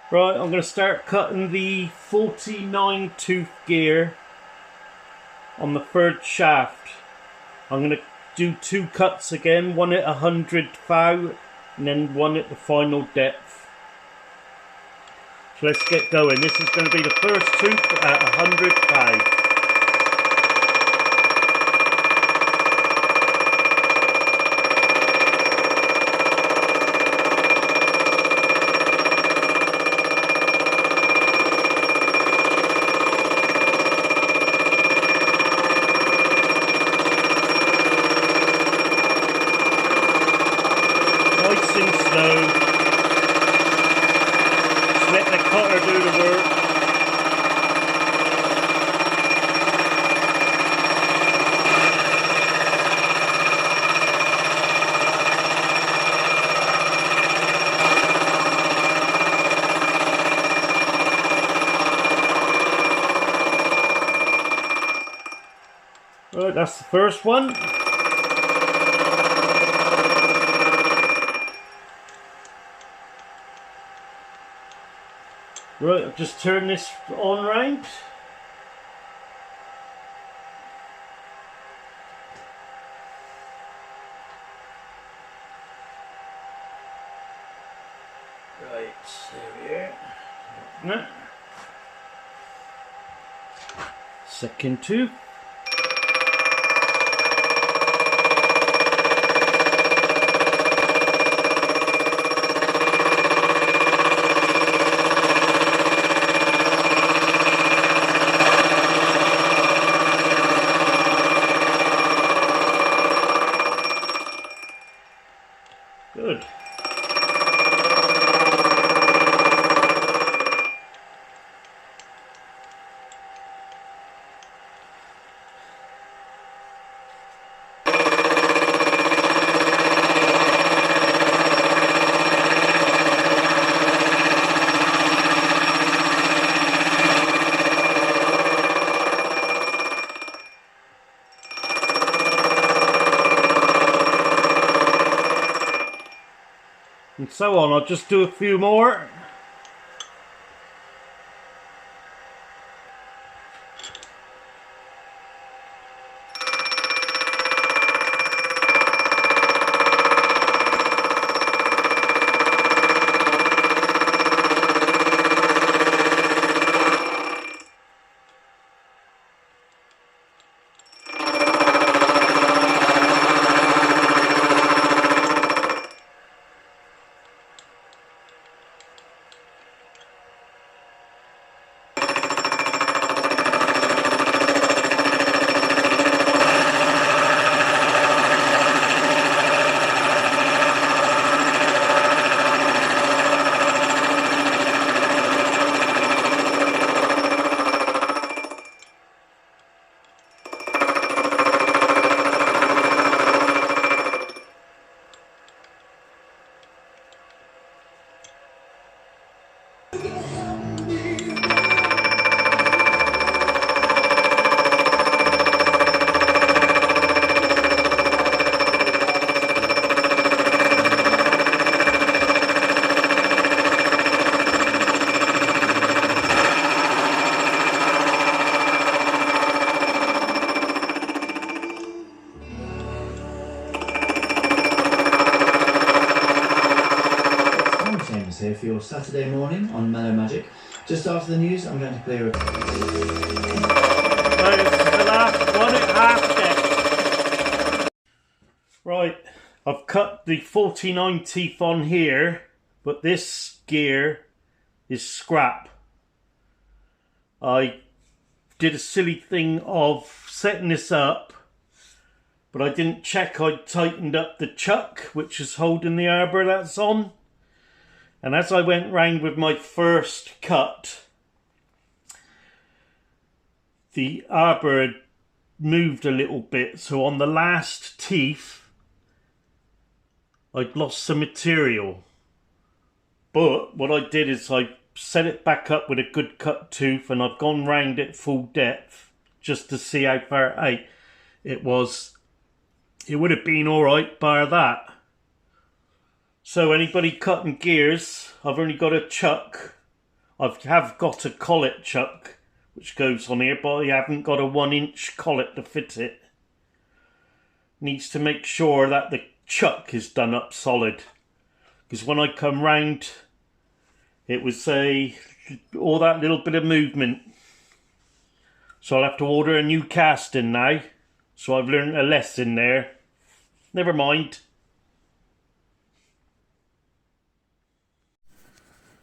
Right, I'm going to start cutting the 49 tooth gear on the third shaft. I'm going to do two cuts again, one at 100 thou and then one at the final depth. So let's get going. This is going to be the first tooth at 100 thou. Nice and slow. Just let the cutter do the work. Right, that's the first one. Right, I've just turned this on round. Right, there we are. Second tooth. Good. And so on. I'll just do a few more. Here for your Saturday morning on Mellow Magic. Just after the news, I'm going to play a... Right, this is the last one at half depth. Right, I've cut the 49 teeth on here, but this gear is scrap. I did a silly thing of setting this up, but I didn't check I'd tightened up the chuck, which is holding the arbor that's on. And as I went round with my first cut, the arbor had moved a little bit. So on the last teeth, I'd lost some material. But what I did is I set it back up with a good cut tooth, and I've gone round it full depth just to see how far out it was. It would have been alright bar that. So anybody cutting gears, I've only got a chuck I have got a collet chuck which goes on here, but I haven't got a 1-inch collet to fit it. Needs to make sure that the chuck is done up solid, because when I come round it was all that little bit of movement. So I'll have to order a new casting now. So I've learned a lesson there. Never mind.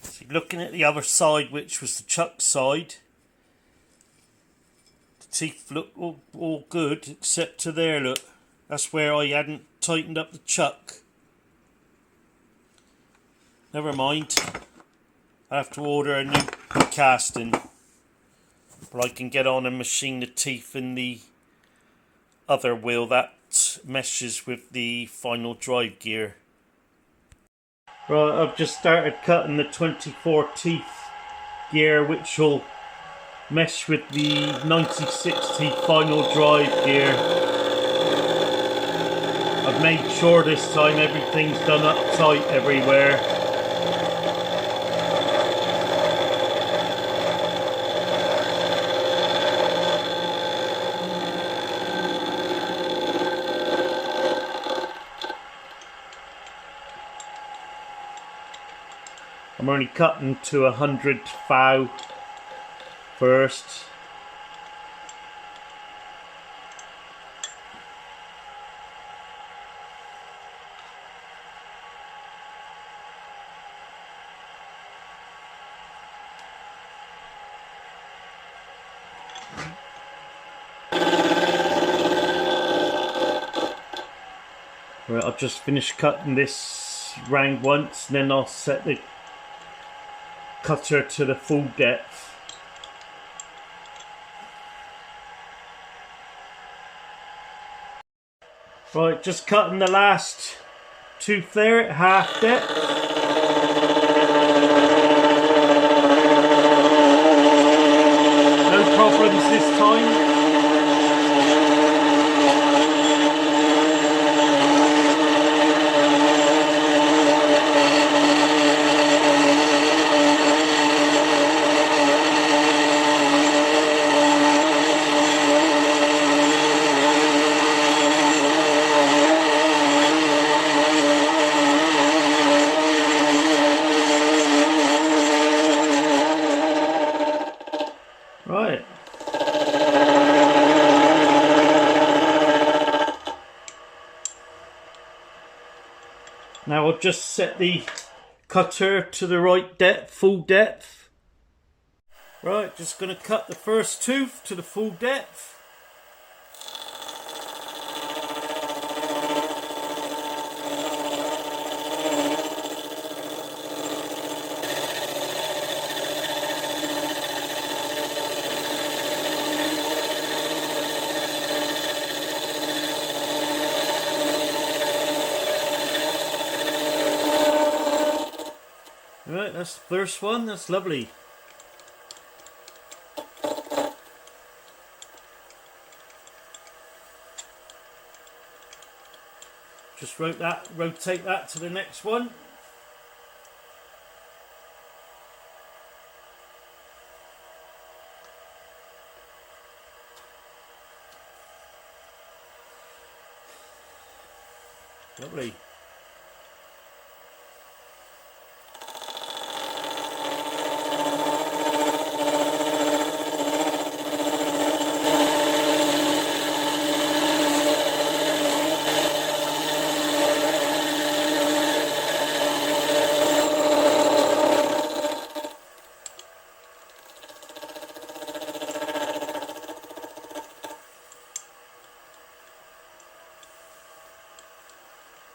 See, looking at the other side, which was the chuck side, the teeth look all good except to there, look. That's where I hadn't tightened up the chuck. Never mind. I have to order a new casting. But I can get on and machine the teeth in the other wheel that meshes with the final drive gear. Right, I've just started cutting the 24 teeth gear, which will mesh with the 96 teeth final drive gear. I've made sure this time everything's done up tight everywhere. I'm only cutting to 100 thou first. Right, I've just finished cutting this round once, and then I'll set the cutter to the full depth. Right, just cutting the last tooth there at half depth. No problems this time. Right. Now I'll just set the cutter to the right depth, full depth. Right, just going to cut the first tooth to the full depth. Right, that's the first one, that's lovely. Just rotate that to the next one. Lovely.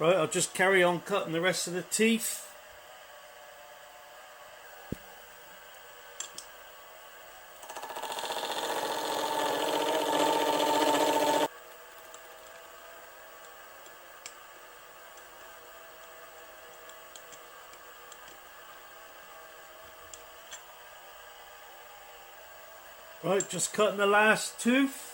Right, I'll just carry on cutting the rest of the teeth. Right, just cutting the last tooth.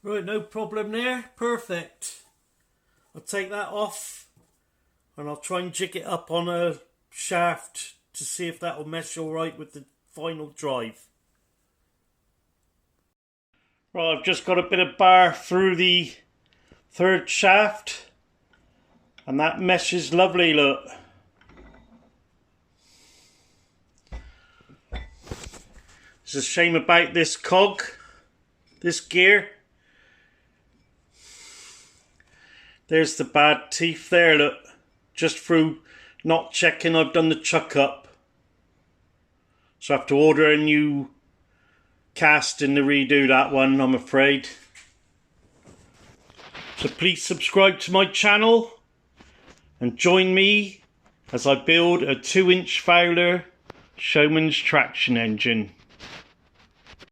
Right, no problem there. Perfect. I'll take that off and I'll try and jig it up on a shaft to see if that'll mesh alright with the final drive. Right, I've just got a bit of bar through the third shaft and that meshes lovely, look. It's a shame about this cog, this gear. There's the bad teeth there, look. Just through not checking, I've done the chuck up. So I have to order a new casting to redo that one, I'm afraid. So please subscribe to my channel and join me as I build a 2-inch Fowler Showman's traction engine.